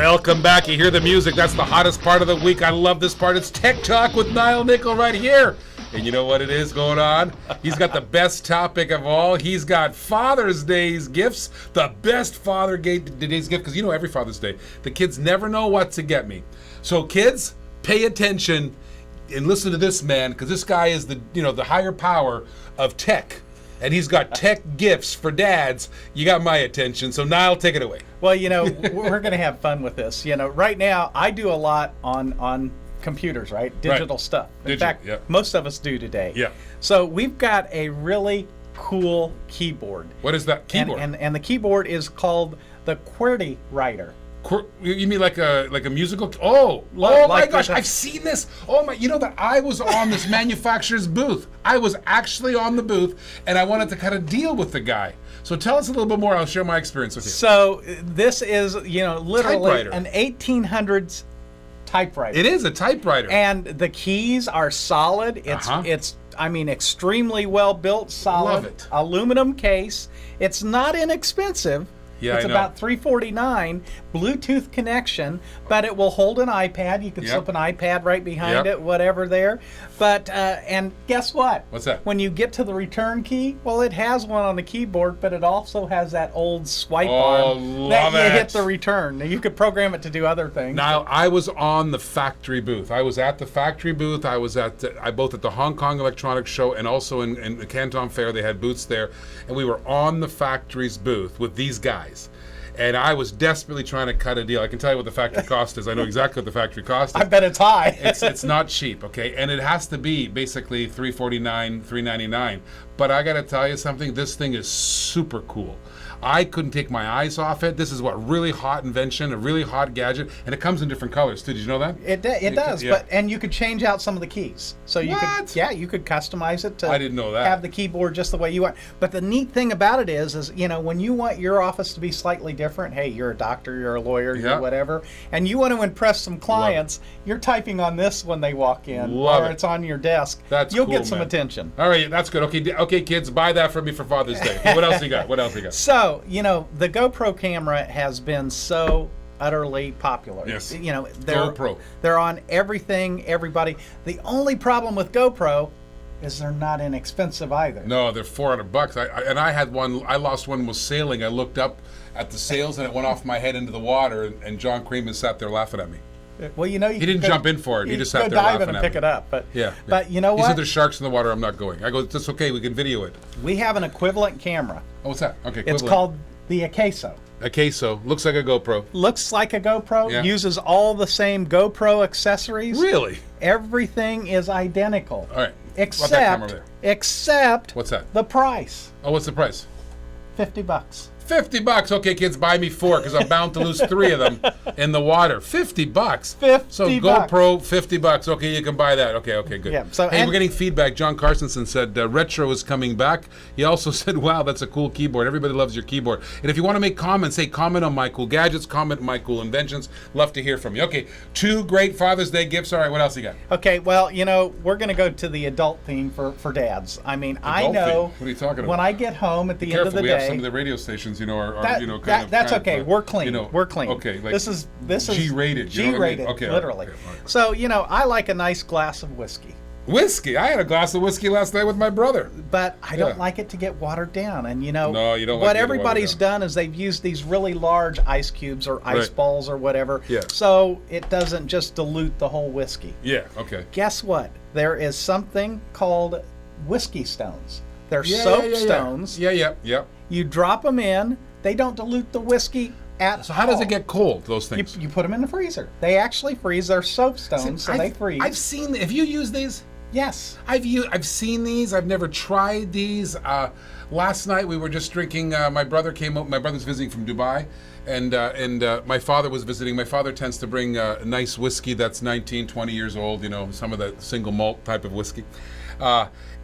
Welcome back. You hear the music. That's the hottest part of the week. I love this part. It's Tech Talk with Nile Nickel right here. And you know what it is going on? He's got the best topic of all. He's got Father's Day's gifts, the best Father's Day's gift, because you know every Father's Day, the kids never know what to get me. So kids, pay attention and listen to this man, because this guy is the higher power of tech. And he's got tech gifts for dads. You got my attention, so Nile, take it away. Well, we're going to have fun with this. Right now, I do a lot on computers, right? Digital stuff. In fact, most of us do today. Yeah. So we've got a really cool keyboard. What is that keyboard? And the keyboard is called the Qwerkywriter. You mean like a musical? Oh my gosh! I've seen this. Oh my! You know that I was on this manufacturer's booth. I was actually on the booth, and I wanted to kind of deal with the guy. So tell us a little bit more. I'll share my experience with you. So this is literally Typewriter. an 1800s typewriter. It is a typewriter, and the keys are solid. It's extremely well built, solid. Love it. Aluminum case. It's not inexpensive. Yeah, it's about $349, Bluetooth connection, but it will hold an iPad. You can slip an iPad right behind it, whatever there. But, and guess what? What's that? When you get to the return key, well, it has one on the keyboard, but it also has that old swipe arm that you hit the return. Now, you could program it to do other things. Now, I was on the factory booth. I was at the factory booth. I was both at the Hong Kong Electronics Show and also in the Canton Fair. They had booths there. And we were on the factory's booth with these guys. And I was desperately trying to cut a deal. I can tell you what the factory cost is. I know exactly what the factory cost is. I bet it's high. It's not cheap, okay? And it has to be basically $349, $399. But I got to tell you something. This thing is super cool. I couldn't take my eyes off it. This is really hot invention, a really hot gadget, and it comes in different colors too. Did you know that? It does, and you could change out some of the keys. So you could customize it to I didn't know that. Have the keyboard just the way you want. But the neat thing about it is when you want your office to be slightly different, hey, you're a doctor, you're a lawyer, you're whatever, and you want to impress some clients, you're typing on this when they walk in, or it's on your desk. You'll get some attention. All right, that's good. Okay, kids, buy that for me for Father's Day. What else you got? So, the GoPro camera has been so utterly popular. Yes. They're on everything, everybody. The only problem with GoPro is they're not inexpensive either. No, they're $400. I had one. I lost one was sailing. I looked up at the sails and it went off my head into the water. And John Creeman sat there laughing at me. Well, he didn't jump in for it. He just sat there laughing at me. Dive and pick it up. But you know what? He said there's sharks in the water. I'm not going. I go, that's okay. We can video it. We have an equivalent camera. Oh, what's that? Okay, equivalent. It's called the Acaso. Acaso. Looks like a GoPro. Looks like a GoPro. Uses all the same GoPro accessories. Really? Everything is identical. All right. Except what's that? The price. Oh, what's the price? $50. $50. Okay, kids, buy me 4 because I'm bound to lose 3 of them in the water. $50. So GoPro, $50. Okay, you can buy that. Okay, good. Yeah. So we're getting feedback. John Carsonson said retro is coming back. He also said, "Wow, that's a cool keyboard. Everybody loves your keyboard." And if you want to make comments, comment on my cool gadgets, comment my cool inventions. Love to hear from you. Okay, 2 great Father's Day gifts. All right, what else you got? Okay, well, we're going to go to the adult theme for dads. I know. What are you talking about? When I get home at the end of the day, we have some of the radio stations. That's okay. We're clean. We're clean. Okay, like this is G-rated. G-rated, Okay, literally. All right. So I like a nice glass of whiskey. Whiskey. I had a glass of whiskey last night with my brother. But I don't like it to get watered down. And no, you don't. What everybody's done is they've used these really large ice cubes or ice balls or whatever. Yeah. So it doesn't just dilute the whole whiskey. Yeah. Okay. Guess what? There is something called whiskey stones. They're soap stones. Yeah. You drop them in. They don't dilute the whiskey at all. So how does it get cold, those things? You put them in the freezer. They actually freeze. They're soap stones, so they freeze. I've seen. Have you used these? Yes. I've seen these. I've never tried these. Last night we were just drinking. My brother came up. My brother's visiting from Dubai, and my father was visiting. My father tends to bring nice whiskey that's 19, 20 years old. Some of the single malt type of whiskey.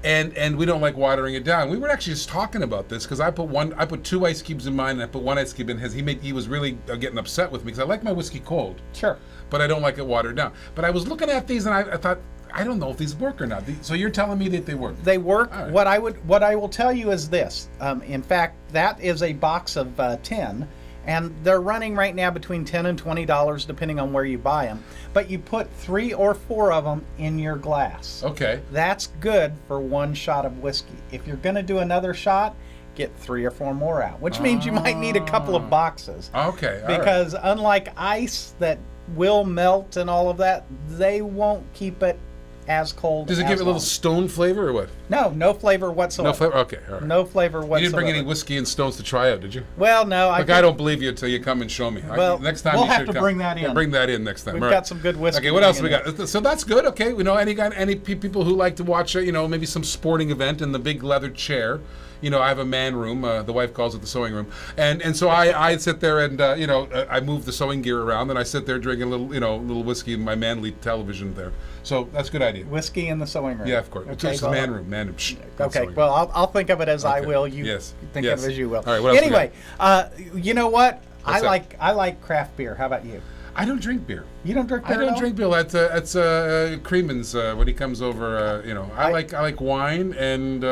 And we don't like watering it down. We were actually just talking about this because I put 2 ice cubes in mine and I put 1 ice cube in his. He was really getting upset with me because I like my whiskey cold. Sure. But I don't like it watered down. But I was looking at these and I thought, I don't know if these work or not. So you're telling me that they work? They work. Right. What I will tell you is this. In fact, that is a box of 10, And they're running right now between $10 and $20 depending on where you buy them. But you put 3 or 4 of them in your glass. Okay. That's good for 1 shot of whiskey. If you're going to do another shot, get 3 or 4 more out, which means you might need a couple of boxes. Okay. Because unlike ice that will melt and all of that, they won't keep it as cold. Does it give it a little stone flavor or what? No flavor whatsoever. No flavor? Okay, all right. No flavor whatsoever. You didn't bring any whiskey and stones to try out, did you? Well, no. Look, I don't believe you until you come and show me. Well, next time we'll you have should to come. bring that in. Yeah, bring that in next time. We've All got right. some good whiskey. Okay, what else we got? So that's good. Okay, we know any people who like to watch, maybe some sporting event in the big leather chair. I have a man room. The wife calls it the sewing room, and so I sit there and I move the sewing gear around, and I sit there drinking a little whiskey in my manly television there. So that's a good idea. Whiskey in the sewing room. Yeah, of course. Okay, It's a man room. Okay, well, I'll think of it as I will. You think of it as you will. All right, what else anyway, you know what? What's I like craft beer. How about you? I don't drink beer. You don't drink beer? I don't drink beer. That's Creeman's when he comes over. I like wine and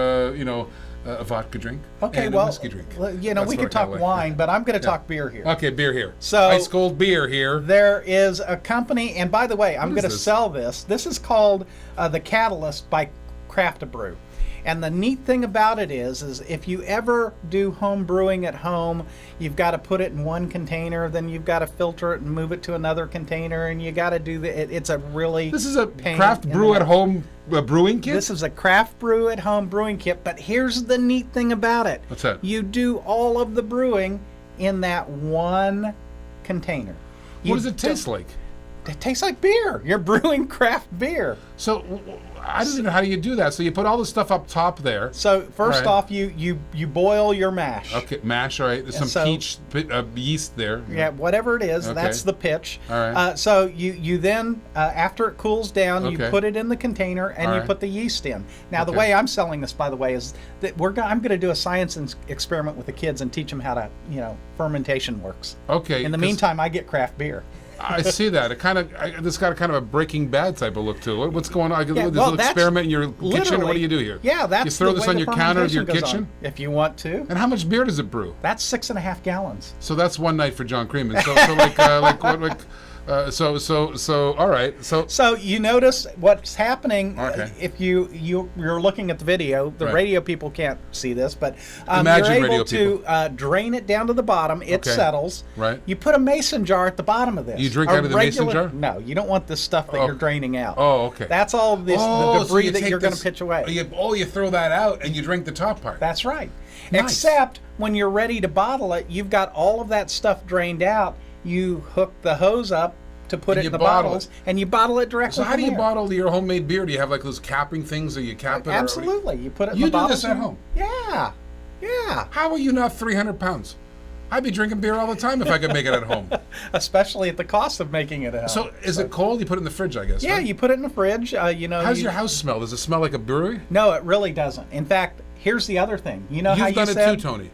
a vodka drink. Okay, and well, a whiskey drink. We could talk wine, but I'm going to talk beer here. Okay, beer here. So ice cold beer here. There is a company, and by the way, I'm going to sell this. This is called the Catalyst by Craft-a-Brew. And the neat thing about it is if you ever do home brewing at home, you've got to put it in one container, then you've got to filter it and move it to another container, and you got to do it's a really This is a craft brew at home brewing kit? This is a craft brew at home brewing kit, but here's the neat thing about it. What's that? You do all of the brewing in that one container. What does it taste like? It tastes like beer. You're brewing craft beer. So I don't know, how do you do that? So you put all the stuff up top there. So first off, you boil your mash. Okay, mash. All right. There's some peach yeast there. Yeah, whatever it is, that's the pitch. All right. So you then after it cools down, you put it in the container and you put the yeast in. Now the way I'm selling this, by the way, is that I'm going to do a science experiment with the kids and teach them how to fermentation works. Okay. In the meantime, I get craft beer. I see that. It's got kind of a Breaking Bad type of look to it. What's going on? There's well, an experiment in your kitchen. What do you do here? Yeah, that's you throw the this way on the your counter of your fermentation goes kitchen. on, if you want to. And how much beer does it brew? That's 6.5 gallons. So that's one night for John Creeman. So all right. So you notice what's happening. Okay. If you're looking at the video, the radio people can't see this, but Imagine you're radio able to drain it down to the bottom. It settles. Right. You put a mason jar at the bottom of this. You drink out of the mason jar? No, you don't want the stuff that you're draining out. Oh, okay. That's all the debris so that you're going to pitch away. You throw that out and you drink the top part. That's right. Nice. Except when you're ready to bottle it, you've got all of that stuff drained out. You hook the hose up to put it in the bottles, and you bottle it directly. So how do you bottle your homemade beer? Do you have like those capping things, or you cap it? Absolutely. You put it in the bottle. You do this at home? Yeah. Yeah. How are you not 300 pounds? I'd be drinking beer all the time if I could make it at home. Especially at the cost of making it at home. So is it cold? You put it in the fridge, I guess. Yeah, right? you put it in the fridge. How's your house smell? Does it smell like a brewery? No, it really doesn't. In fact, here's the other thing. You know how you done said, it too, Tony.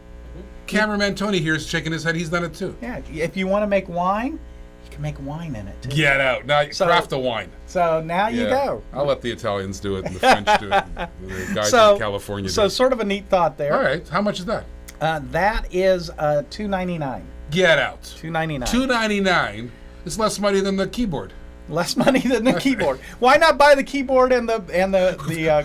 Cameraman Tony here is shaking his head. He's done it too. Yeah, if you want to make wine, you can make wine in it too. Get out. Now craft a wine. So now you go. I'll let the Italians do it and the French do it. And the guys in California do it. So sort of a neat thought there. All right. How much is that? That is $2.99. Get out. $2.99. $2.99. It's less money than the keyboard. Less money than the keyboard. Why not buy the keyboard and the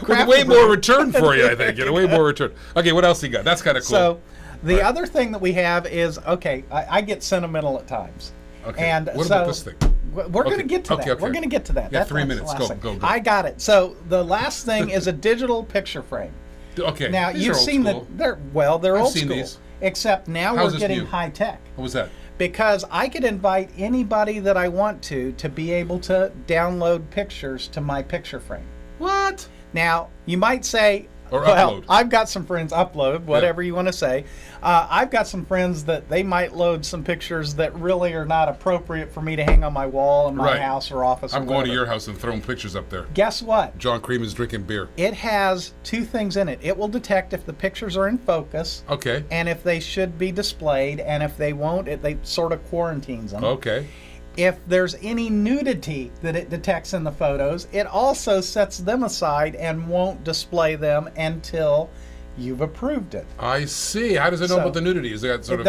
With way more return for you, I think. Get a way more return. Okay, what else you got? That's kind of cool. So the other thing that we have is, I get sentimental at times. Okay. And what about this thing? We're going to get to that. Okay. We're going to get to that. Yeah, That's 3 minutes. Go. I got it. So the last thing is a digital picture frame. Okay. Now you've seen school. they're I've old seen school. These. Except now How's we're this getting new? high tech. What was that? Because I could invite anybody that I want to be able to download pictures to my picture frame. What? Now, you might say, Or well, upload. I've got some friends, upload, whatever you want to say. I've got some friends that they might load some pictures that really are not appropriate for me to hang on my wall in my house or office. I'm going to your house and throwing pictures up there. Guess what? John Creeman's drinking beer. It has 2 things in it. It will detect if the pictures are in focus. Okay. And if they should be displayed, and if they won't, they sort of quarantines them. Okay. If there's any nudity that it detects in the photos, it also sets them aside and won't display them until you've approved it. I see. How does it know about the nudity? Is that sort of?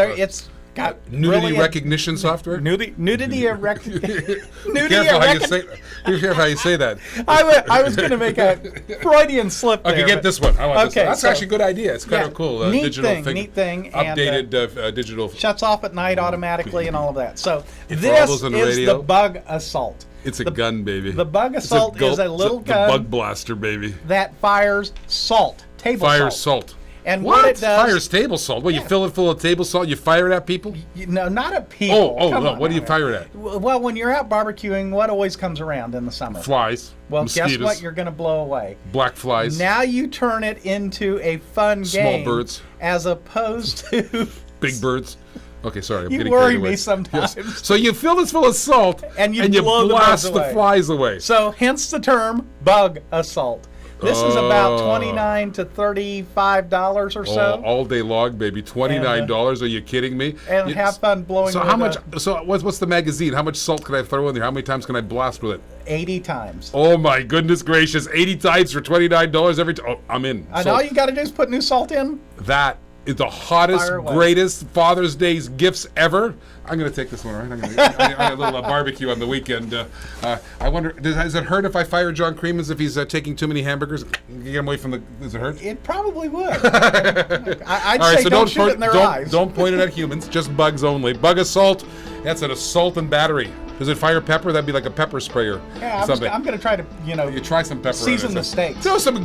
got Nudity really recognition software? Nudity Be nudity careful how you say. Be careful how you say that. I was going to make a Freudian slip there. Okay, get this one. I want this one. That's so- actually a good idea. It's kind of cool. Neat Digital thing. And, updated digital. shuts off at night automatically and all of that. So For all this those on the is radio. the Bug Assault. It's a gun, baby. The Bug It's Assault is a little the gun bug blaster, baby. that fires salt, table Fires salt. salt. And what it does, Fires table salt. Well, you fill it full of table salt. You fire it at people. no, not at people. Oh, Come no. on What do you now. fire it at? Well, when you're out barbecuing, what always comes around in the summer? Flies. Well, mosquitoes, guess what? You're going to blow away. black flies. Now you turn it into a fun Small game, birds. as opposed to Big birds. Okay, sorry. I'm You getting worry carried away. me sometimes. Yes. So you fill this full of salt And you blow the blast birds the away. flies away. So, hence the term Bug Assault. This is about Oh. $29 to $35 or so. All day long, baby. $29. Are you kidding me? And You- have fun blowing. So with how much? a- So what's the magazine? How much salt can I throw in there? How many times can I blast with it? 80 times. Oh my goodness gracious! 80 times for $29 every time. Oh, I'm in. And So all you got to do is put new salt in. that is the hottest, Fire away. greatest Father's Day's gifts ever. I'm gonna take this one, all right? I got a little barbecue on the weekend. I wonder, does it hurt if I fire John Creemans if he's taking too many hamburgers? Get him away from the. Does it hurt? It probably would. I'd All right, say so don't shoot it in their eyes. don't point it at humans, just bugs only. Bug assault. That's an assault and battery. Does it fire pepper? That'd be like a pepper sprayer. Yeah, something. I'm going to try to, You try some pepper. season on it. the steaks. Throw some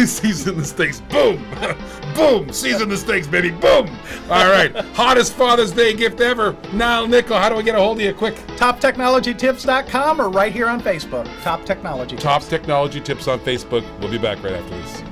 season the steaks. Boom, boom. Season the steaks, baby. Boom. All right. Hottest Father's Day gift ever. Nile Nickel. How do I get a hold of you? Quick. TopTechnologyTips.com or right here on Facebook. Top Technology Tips. Top Technology Tips on Facebook. We'll be back right after this.